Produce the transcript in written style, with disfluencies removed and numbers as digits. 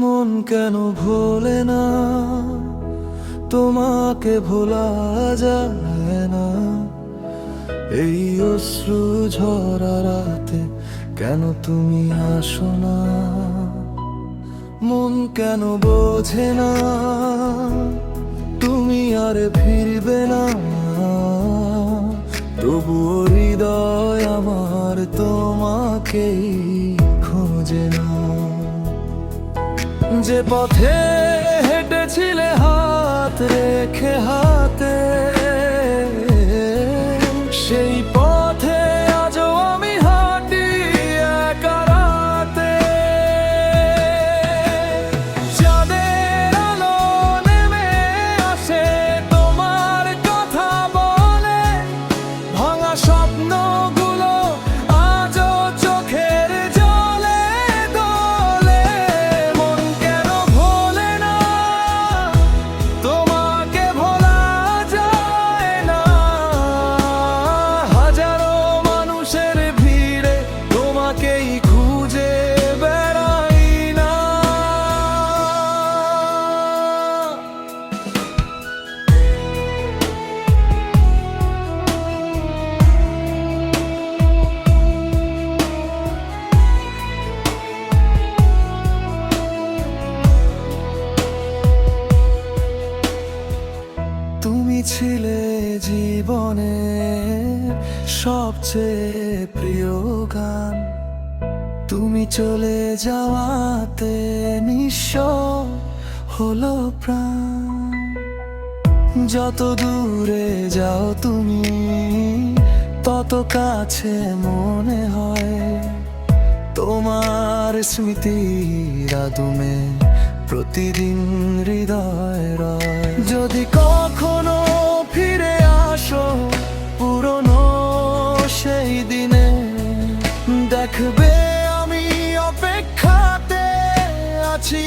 মন কেন ভোলে না, তোমাকে ভোলা যায় না। এই অশ্রু ঝরা রাতে কেন তুমি আসো না? মন কেন বোঝে না তুমি আর ফিরবে না, তবুও হৃদয় আমার তোমাকেই খোঁজে না। যে পথে হেঁটেছিলে হাত রেখে হাতে, সেই পথে আজও আমি হাঁটি একা রাতে। চাঁদের আলো নেমে আসে তোমার কথা বলে, ভাঙা স্বপ্নগুলো আজও চোখের জলে দোলে। মন কেন ভোলে না, তোমাকে ভোলা যায় না। হাজারো মানুষের ভিড়ে তোমাকেই খুঁজে বেড়াই না। তুমি ছিলে জীবনের সবচেয়ে প্রিয় গান, তুমি চলে যাওয়াতে নিঃস্ব হলো প্রাণ। যত দূরে যাও তুমি তত কাছে মনে হয়, তোমার স্মৃতির আদমে প্রতিদিন হৃদয় রয়। যদি কখনো ফিরে আসো পুরনো সেই দিনে, দেখবে আমি অপেক্ষাতে আছি।